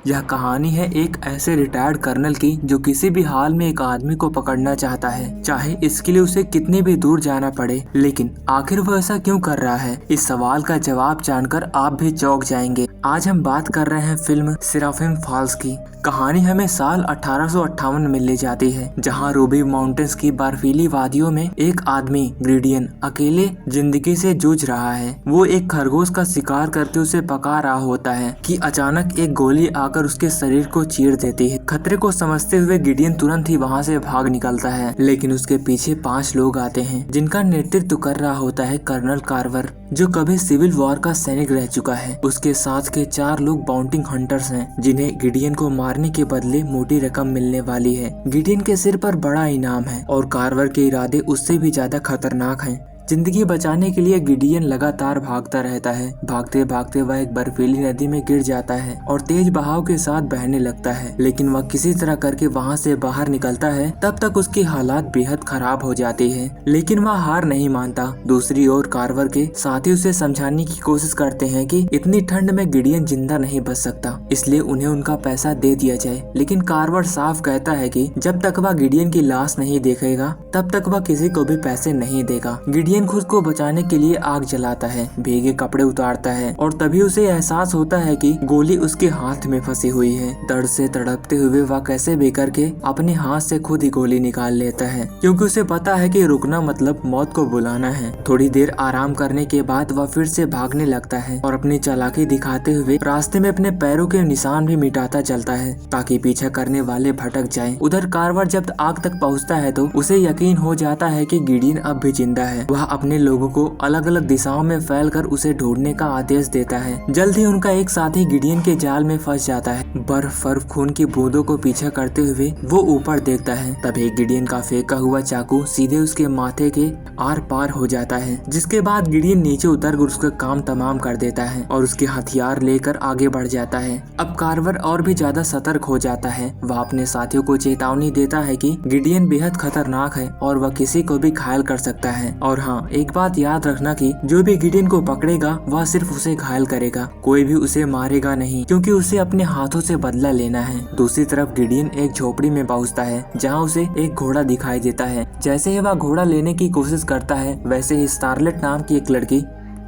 यह कहानी है एक ऐसे रिटायर्ड कर्नल की जो किसी भी हाल में एक आदमी को पकड़ना चाहता है, चाहे इसके लिए उसे कितनी भी दूर जाना पड़े। लेकिन आखिर वो ऐसा क्यों कर रहा है? इस सवाल का जवाब जानकर आप भी चौंक जाएंगे। आज हम बात कर रहे हैं फिल्म सेराफिम फॉल्स की। कहानी हमें साल 1858 में ले जाती है, जहां रूबी माउंटेन्स की बर्फीली वादियों में एक आदमी ग्रीडियन अकेले जिंदगी से जूझ रहा है। वो एक खरगोश का शिकार करके उसे पका रहा होता है कि अचानक एक गोली आकर उसके शरीर को चीर देती है। खतरे को समझते हुए गिडियन तुरंत ही वहां से भाग निकलता है, लेकिन उसके पीछे 5 लोग आते हैं जिनका नेतृत्व कर रहा होता है कर्नल कार्वर, जो कभी सिविल वॉर का सैनिक रह चुका है। उसके साथ के 4 लोग बाउंटी हंटर्स हैं, जिन्हें गिडियन को मारने के बदले मोटी रकम मिलने वाली है। गिडियन के सिर पर बड़ा इनाम है और कार्वर के इरादे उससे भी ज्यादा खतरनाक हैं। जिंदगी बचाने के लिए गिडियन लगातार भागता रहता है। भागते भागते वह एक बर्फीली नदी में गिर जाता है और तेज बहाव के साथ बहने लगता है, लेकिन वह किसी तरह करके वहां से बाहर निकलता है। तब तक उसकी हालात बेहद खराब हो जाती है, लेकिन वह हार नहीं मानता। दूसरी ओर कार्वर के साथी उसे समझाने की कोशिश करते हैं कि इतनी ठंड में गिडियन जिंदा नहीं बच सकता, इसलिए उन्हें उनका पैसा दे दिया जाए। लेकिन कार्वर साफ कहता है कि जब तक वह गिडियन की लाश नहीं देखेगा तब तक वह किसी को भी पैसे नहीं देगा। गिडियन खुद को बचाने के लिए आग जलाता है, भीगे कपड़े उतारता है और तभी उसे एहसास होता है कि गोली उसके हाथ में फंसी हुई है। दर्द से तड़पते हुए वह कैसे भी करके अपने हाथ से खुद ही गोली निकाल लेता है, क्योंकि उसे पता है कि रुकना मतलब मौत को बुलाना है। थोड़ी देर आराम करने के बाद वह फिर से भागने लगता है और अपनी चालाकी दिखाते हुए रास्ते में अपने पैरों के निशान भी मिटाता चलता है, ताकि पीछा करने वाले भटक जाएं। उधर कार्वर जब आग तक पहुंचता है तो उसे यकीन हो जाता है कि गिडियन अब भी जिंदा है। वह अपने लोगों को अलग अलग दिशाओं में फैलकर उसे ढूंढने का आदेश देता है। जल्द ही उनका एक साथी गिडियन के जाल में फंस जाता है। बर्फ खून की बूंदों को पीछा करते हुए वो ऊपर देखता है। तभी गिडियन का फेंका हुआ चाकू सीधे उसके माथे के आर पार हो जाता है, जिसके बाद गिडियन नीचे उतर कर उसका काम तमाम कर देता है और उसके हथियार लेकर आगे बढ़ जाता है। अब कार्वर और भी ज्यादा सतर्क हो जाता है। वह अपने साथियों को चेतावनी देता है कि गिडियन बेहद खतरनाक है और वह किसी को भी घायल कर सकता है। और हाँ, एक बात याद रखना कि जो भी गिडियन को पकड़ेगा वह सिर्फ उसे घायल करेगा, कोई भी उसे मारेगा नहीं, क्योंकि उसे अपने हाथों से बदला लेना है। दूसरी तरफ गिडियन एक झोपड़ी में पहुंचता है, जहां उसे एक घोड़ा दिखाई देता है। जैसे ही वह घोड़ा लेने की कोशिश करता है, वैसे ही स्टारलेट नाम की एक लड़की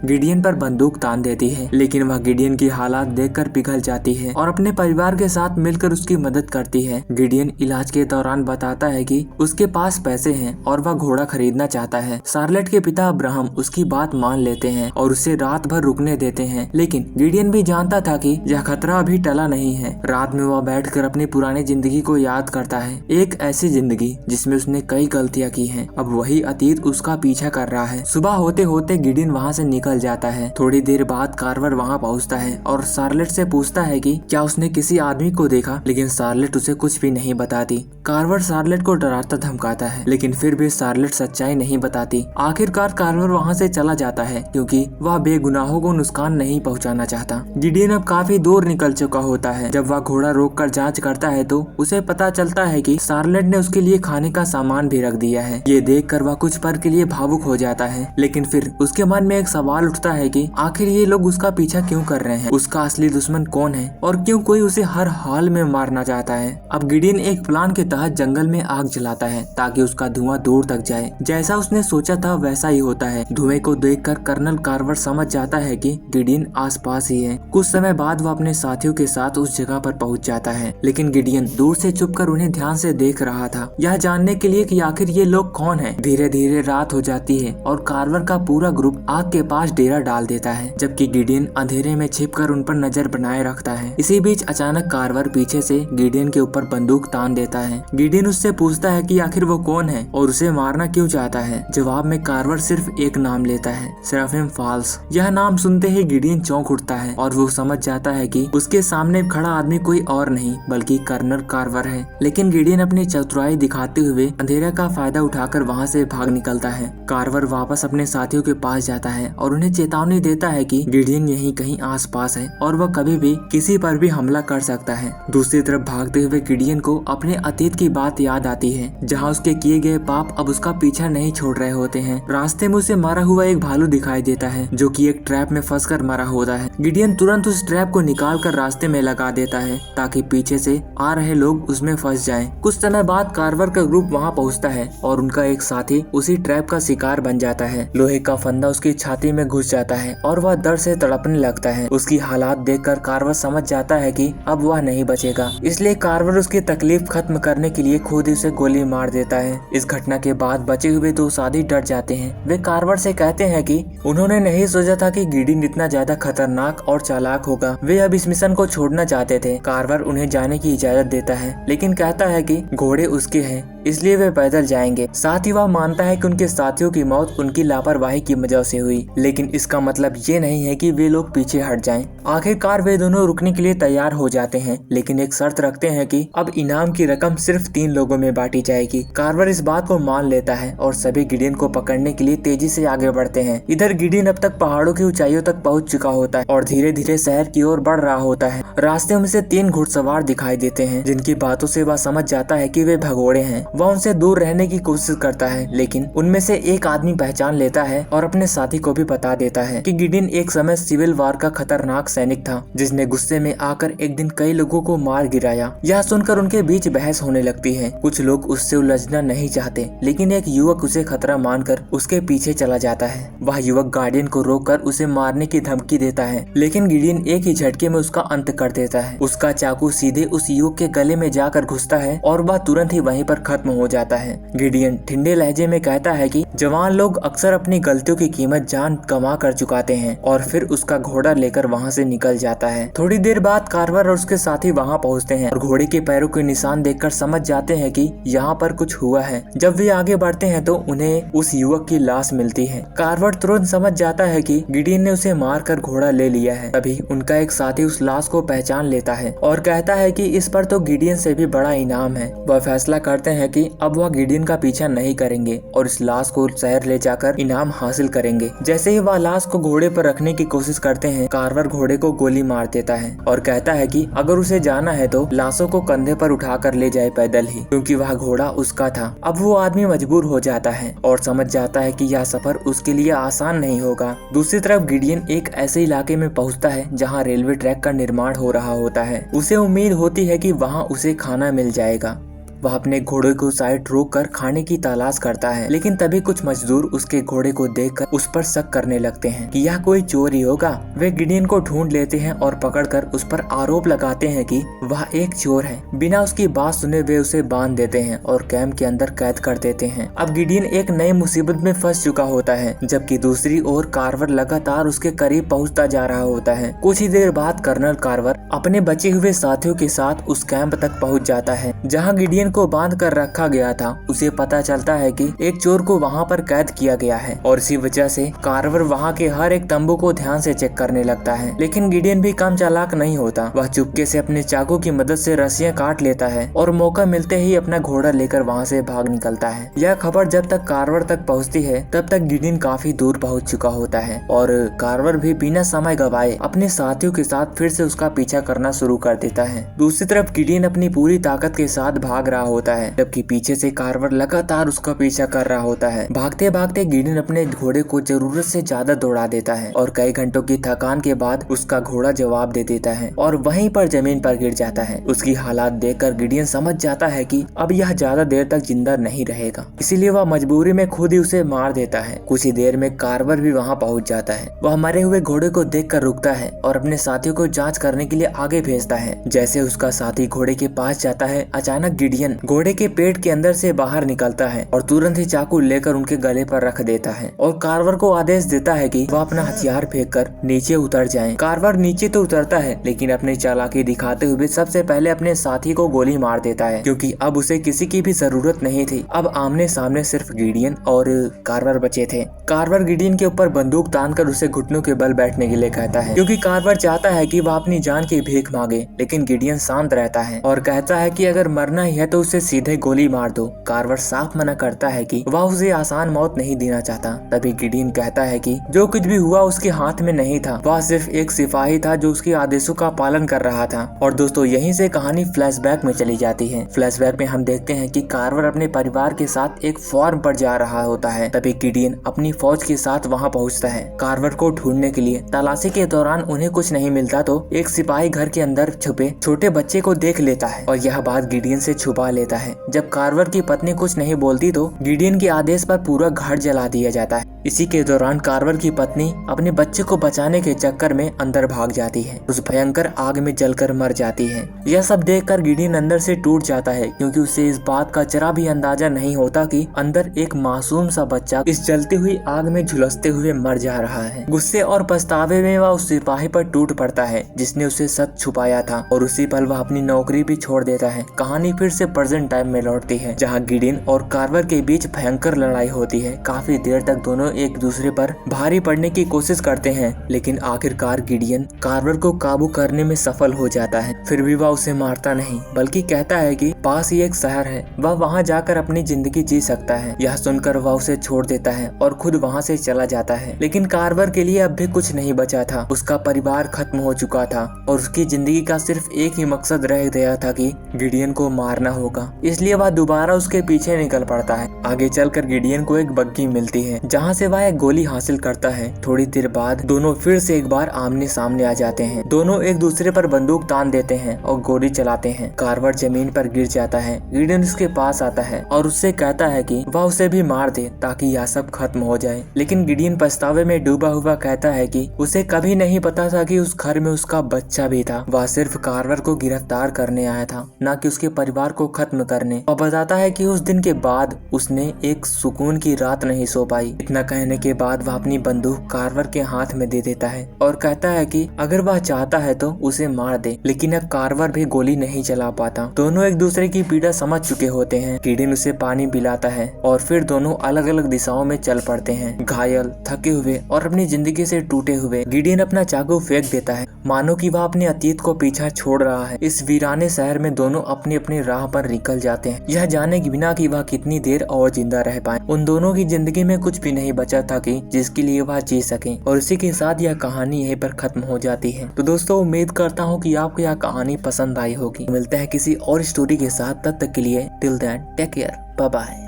गिडियन पर बंदूक तान देती है, लेकिन वह गिडियन की हालात देखकर पिघल जाती है और अपने परिवार के साथ मिलकर उसकी मदद करती है। गिडियन इलाज के दौरान बताता है कि उसके पास पैसे हैं और वह घोड़ा खरीदना चाहता है। शार्लेट के पिता अब्राहम उसकी बात मान लेते हैं और उसे रात भर रुकने देते हैं, लेकिन गिडियन भी जानता था कि यह खतरा अभी टला नहीं है। रात में वह बैठकर अपनी पुरानी जिंदगी को याद करता है, एक ऐसी जिंदगी जिसमें उसने कई गलतियां की हैं। अब वही अतीत उसका पीछा कर रहा है। सुबह होते होते गिडियन वहाँ से निकल जाता है। थोड़ी देर बाद कार्वर वहाँ पहुँचता है और शार्लेट से पूछता है कि क्या उसने किसी आदमी को देखा, लेकिन शार्लेट उसे कुछ भी नहीं बताती। कार्वर शार्लेट को डराता धमकाता है, लेकिन फिर भी शार्लेट सच्चाई नहीं बताती। आखिरकार कार्वर वहाँ से चला जाता है, क्योंकि वह बेगुनाहों को नुकसान नहीं पहुँचाना चाहता। गिडियन अब काफी दूर निकल चुका होता है। जब वह घोड़ा रोक कर जाँच करता है तो उसे पता चलता है कि शार्लेट ने उसके लिए खाने का सामान भी रख दिया है। ये देख कर वह कुछ पल के लिए भावुक हो जाता है, लेकिन फिर उसके मन में एक सवाल उठता है कि आखिर ये लोग उसका पीछा क्यों कर रहे हैं, उसका असली दुश्मन कौन है और क्यों कोई उसे हर हाल में मारना चाहता है। अब गिडियन एक प्लान के तहत जंगल में आग जलाता है ताकि उसका धुआं दूर तक जाए। जैसा उसने सोचा था वैसा ही होता है। धुएं को देखकर कर्नल कार्वर समझ जाता है कि गिडियन आसपास ही है। कुछ समय बाद वह अपने साथियों के साथ उस जगह पर पहुंच जाता है, लेकिन गिडियन दूर से छुपकर उन्हें ध्यान से देख रहा था, यह जानने के लिए कि आखिर ये लोग कौन हैं। धीरे धीरे रात हो जाती है और कार्वर का पूरा ग्रुप आग के पास डेरा डाल देता है, जबकि गिडियन अंधेरे में छिपकर उन पर नजर बनाए रखता है। इसी बीच अचानक कार्वर पीछे से गिडियन के ऊपर बंदूक तान देता है। गिडियन उससे पूछता है कि आखिर वो कौन है और उसे मारना क्यों चाहता है। जवाब में कार्वर सिर्फ एक नाम लेता है, सेराफिम फॉल्स। यह नाम सुनते ही गिडियन चौंक उठता है और वो समझ जाता है कि उसके सामने खड़ा आदमी कोई और नहीं बल्कि कर्नल कार्वर है। लेकिन गिडियन अपनी चतुराई दिखाते हुए अंधेरे का फायदा उठाकर वहाँ से भाग निकलता है। कार्वर वापस अपने साथियों के पास जाता है और और उन्हें चेतावनी देता है कि गिडियन यहीं कहीं आसपास है और वह कभी भी किसी पर भी हमला कर सकता है। दूसरी तरफ भागते हुए गिडियन को अपने अतीत की बात याद आती है, जहाँ उसके किए गए पाप अब उसका पीछा नहीं छोड़ रहे होते हैं। रास्ते में उसे मारा हुआ एक भालू दिखाई देता है जो कि एक ट्रैप में फंसकर मरा होता है। गिडियन तुरंत उस ट्रैप को निकाल कर रास्ते में लगा देता है ताकि पीछे से आ रहे लोग उसमें फंस जाएं। कुछ समय बाद कार्वर का ग्रुप वहां पहुंचता है और उनका एक साथी उसी ट्रैप का शिकार बन जाता है। लोहे का फंदा उसकी छाती में घुस जाता है और वह दर्द से तड़पने लगता है। उसकी हालात देखकर कार्वर समझ जाता है कि अब वह नहीं बचेगा, इसलिए कार्वर उसकी तकलीफ खत्म करने के लिए खुद उसे गोली मार देता है। इस घटना के बाद बचे हुए दो साथी डर जाते हैं। वे कार्वर से कहते हैं कि उन्होंने नहीं सोचा था कि गिडियन इतना ज्यादा खतरनाक और चालाक होगा। वे अब इस मिशन को छोड़ना चाहते थे। कार्वर उन्हें जाने की इजाजत देता है लेकिन कहता है कि घोड़े उसके हैं इसलिए वे पैदल जाएंगे। साथ ही वह मानता है कि उनके साथियों की मौत उनकी लापरवाही की वजह से हुई, लेकिन इसका मतलब ये नहीं है कि वे लोग पीछे हट जाएं। आखिरकार वे दोनों रुकने के लिए तैयार हो जाते हैं, लेकिन एक शर्त रखते हैं कि अब इनाम की रकम सिर्फ 3 लोगों में बांटी जाएगी। कार्वर इस बात को मान लेता है और सभी गिडियन को पकड़ने के लिए तेजी से आगे बढ़ते हैं। इधर गिडियन अब तक पहाड़ों की ऊंचाइयों तक पहुँच चुका होता है और धीरे धीरे शहर की ओर बढ़ रहा होता है। रास्ते में से 3 घुड़सवार दिखाई देते हैं जिनकी बातों से वह समझ जाता है कि वे भगोड़े हैं। वह उनसे दूर रहने की कोशिश करता है, लेकिन उनमें से एक आदमी पहचान लेता है और अपने साथी को भी बता देता है कि गिडियन एक समय सिविल वार का खतरनाक सैनिक था जिसने गुस्से में आकर एक दिन कई लोगों को मार गिराया। यह सुनकर उनके बीच बहस होने लगती है। कुछ लोग उससे उलझना नहीं चाहते, लेकिन एक युवक उसे खतरा मानकर उसके पीछे चला जाता है। वह युवक गार्डियन को रोककर उसे मारने की धमकी देता है, लेकिन गिडियन एक ही झटके में उसका अंत कर देता है। उसका चाकू सीधे उस युवक के गले में जाकर घुसता है और वह तुरंत ही वहीं पर खत्म हो जाता है। गिडियन ठंडे लहजे में कहता है कि जवान लोग अक्सर अपनी गलतियों की कीमत जान गंवा कर चुकाते हैं, और फिर उसका घोड़ा लेकर वहां से निकल जाता है। थोड़ी देर बाद कार्वर और उसके साथी वहां पहुंचते हैं और घोड़े के पैरों के निशान देखकर समझ जाते हैं कि यहाँ पर कुछ हुआ है। जब वे आगे बढ़ते हैं तो उन्हें उस युवक की लाश मिलती है। कार्वर तुरंत समझ जाता है कि गिडियन ने उसे मारकर घोड़ा ले लिया है। तभी उनका एक साथी उस लाश को पहचान लेता है और कहता है कि इस पर तो गिडियन से भी बड़ा इनाम है। वह फैसला करते हैं कि अब वह गिडियन का पीछा नहीं करेंगे और इस लाश को शहर ले जाकर इनाम हासिल करेंगे। जैसे ही वह लाश को घोड़े पर रखने की कोशिश करते हैं, कार्वर घोड़े को गोली मार देता है और कहता है कि अगर उसे जाना है तो लाशों को कंधे पर उठाकर ले जाए पैदल ही, क्योंकि वह घोड़ा उसका था। अब वो आदमी मजबूर हो जाता है और समझ जाता है कि यह सफर उसके लिए आसान नहीं होगा। दूसरी तरफ गिडियन एक ऐसे इलाके में पहुंचता है जहां रेलवे ट्रैक का निर्माण हो रहा होता है। उसे उम्मीद होती है कि वहां उसे खाना मिल जाएगा। वह अपने घोड़े को साइड रोककर खाने की तलाश करता है, लेकिन तभी कुछ मजदूर उसके घोड़े को देखकर उस पर शक करने लगते हैं कि यह कोई चोर ही होगा। वे गिडियन को ढूंढ लेते हैं और पकड़कर उस पर आरोप लगाते हैं कि वह एक चोर है। बिना उसकी बात सुने वे उसे बांध देते हैं और कैंप के अंदर कैद कर देते हैं। अब गिडियन एक नई मुसीबत में फंस चुका होता है, जबकि दूसरी ओर कार्वर लगातार उसके करीब पहुँचता जा रहा होता है। कुछ ही देर बाद कर्नल कार्वर अपने बचे हुए साथियों के साथ उस कैंप तक पहुँच जाता है जहाँ गिडियन को बांध कर रखा गया था। उसे पता चलता है कि एक चोर को वहां पर कैद किया गया है और इसी वजह से कार्वर वहां के हर एक तंबू को ध्यान से चेक करने लगता है। लेकिन गिडियन भी कम चालाक नहीं होता। वह चुपके से अपने चाकू की मदद से रस्सियां काट लेता है और मौका मिलते ही अपना घोड़ा लेकर वहां से भाग निकलता है। यह खबर जब तक कार्वर तक पहुंचती है तब तक गिडियन काफी दूर पहुंच चुका होता है और कार्वर भी बिना समय गवाए अपने साथियों के साथ फिर से उसका पीछा करना शुरू कर देता है। दूसरी तरफ गिडियन अपनी पूरी ताकत के साथ भाग रहा होता है, जबकि पीछे से कार्वर लगातार उसका पीछा कर रहा होता है। भागते भागते गिडियन अपने घोड़े को जरूरत से ज्यादा दौड़ा देता है और कई घंटों की थकान के बाद उसका घोड़ा जवाब दे देता है और वहीं पर जमीन पर गिर जाता है। उसकी हालात देखकर गिडियन समझ जाता है कि अब यह ज्यादा देर तक जिंदा नहीं रहेगा, इसीलिए वह मजबूरी में खुद ही उसे मार देता है। कुछ ही देर में कार्वर भी वहाँ पहुँच जाता है। वह मरे हुए घोड़े को देखकर रुकता है और अपने साथियों को जाँच करने के लिए आगे भेजता है। जैसे उसका साथी घोड़े के पास जाता है, अचानक गिडियन घोड़े के पेट के अंदर से बाहर निकलता है और तुरंत ही चाकू लेकर उनके गले पर रख देता है और कार्वर को आदेश देता है कि वह अपना हथियार फेंककर नीचे उतर जाएं। कार्वर नीचे तो उतरता है, लेकिन अपनी चालाकी दिखाते हुए सबसे पहले अपने साथी को गोली मार देता है, क्योंकि अब उसे किसी की भी जरूरत नहीं थी। अब आमने सामने सिर्फ गिडियन और कार्वर बचे थे। कार्वर गिडियन के ऊपर बंदूक तानकर उसे घुटनों के बल बैठने के लिए कहता है, क्योंकि कार्वर चाहता है कि वह अपनी जान की भीख मांगे, लेकिन गिडियन शांत रहता है और कहता है कि अगर मरना ही है तो उसे सीधे गोली मार दो। कार्वर साफ मना करता है कि वह उसे आसान मौत नहीं देना चाहता। तभी गिडियन कहता है कि जो कुछ भी हुआ उसके हाथ में नहीं था, वह सिर्फ एक सिपाही था जो उसके आदेशों का पालन कर रहा था। और दोस्तों यहीं से कहानी फ्लैशबैक में चली जाती है। फ्लैशबैक में हम देखते हैं कि कार्वर अपने परिवार के साथ एक फार्म पर जा रहा होता है। तभी गिडियन अपनी फौज के साथ वहां पहुंचता है कार्वर को ढूंढने के लिए। तलाशी के दौरान उन्हें कुछ नहीं मिलता तो एक सिपाही घर के अंदर छुपे छोटे बच्चे को देख लेता है और यह बात गिडियन से छुपा लेता है। जब कार्वर की पत्नी कुछ नहीं बोलती तो गिडियन के आदेश पर पूरा घर जला दिया जाता है। इसी के दौरान कार्वर की पत्नी अपने बच्चे को बचाने के चक्कर में अंदर भाग जाती है। उस भयंकर आग में जलकर मर जाती है। यह सब देखकर गिडियन अंदर से टूट जाता है, क्योंकि उसे इस बात का जरा भी अंदाजा नहीं होता कि अंदर एक मासूम सा बच्चा इस जलती हुई आग में झुलसते हुए मर जा रहा है। गुस्से और पछतावे में वह उस सिपाही पर टूट पड़ता है जिसने उसे सच छुपाया था, और उसी पल वह अपनी नौकरी भी छोड़ देता है। कहानी फिर से प्रेजेंट टाइम में लौटती है, जहाँ गिडियन और कार्वर के बीच भयंकर लड़ाई होती है। काफी देर तक दोनों एक दूसरे पर भारी पड़ने की कोशिश करते हैं, लेकिन आखिरकार गिडियन कार्वर को काबू करने में सफल हो जाता है। फिर भी वह उसे मारता नहीं, बल्कि कहता है कि पास ही एक शहर है, वह वहां जाकर अपनी जिंदगी जी सकता है। यह सुनकर वह उसे छोड़ देता है और खुद वहां से चला जाता है। लेकिन कार्वर के लिए अब भी कुछ नहीं बचा था। उसका परिवार खत्म हो चुका था और उसकी जिंदगी का सिर्फ एक ही मकसद रह गया था कि गिडियन को मारना होगा। इसलिए वह दोबारा उसके पीछे निकल पड़ता है। आगे चलकर गिडियन को एक बग्घी मिलती है, जहाँ से वह एक गोली हासिल करता है। थोड़ी देर बाद दोनों फिर से एक बार आमने सामने आ जाते हैं। दोनों एक दूसरे पर बंदूक तान देते हैं और गोली चलाते हैं। कार्वर जमीन पर गिर जाता है। गिडियन उसके पास आता है और उससे कहता है कि वह उसे भी मार दे ताकि यह सब खत्म हो जाए। लेकिन गिडियन पछतावे में डूबा हुआ कहता है कि उसे कभी नहीं पता था कि उस घर में उसका बच्चा भी था। वह सिर्फ कार्वर को गिरफ्तार करने आया था, न कि उसके परिवार को खत्म करने। और बताता है कि उस दिन के बाद उसने एक सुकून की रात नहीं सो पाई। इतना कहने के बाद वह अपनी बंदूक कार्वर के हाथ में दे देता है और कहता है कि अगर वह चाहता है तो उसे मार दे। लेकिन अब कार्वर भी गोली नहीं चला पाता। दोनों एक दूसरे की पीड़ा समझ चुके होते हैं। गिडियन उसे पानी पिलाता है और फिर दोनों अलग अलग दिशाओं में चल पड़ते हैं। घायल, थके हुए और अपनी जिंदगी से टूटे हुए गिडियन अपना चाकू फेंक देता है, मानो कि वह अपने अतीत को पीछा छोड़ रहा है। इस वीराने शहर में दोनों अपनी अपनी राह पर निकल जाते हैं, यह जाने के बिना कि वह कितनी देर और जिंदा रह पाए। उन दोनों की जिंदगी में कुछ भी नहीं बचा था कि जिसके लिए वह जी सके। और इसी के साथ यह कहानी यहीं पर खत्म हो जाती है। तो दोस्तों उम्मीद करता हूँ कि आपको यह कहानी पसंद आई होगी। मिलते हैं किसी और स्टोरी के साथ, तब तक के लिए till then take care, bye bye.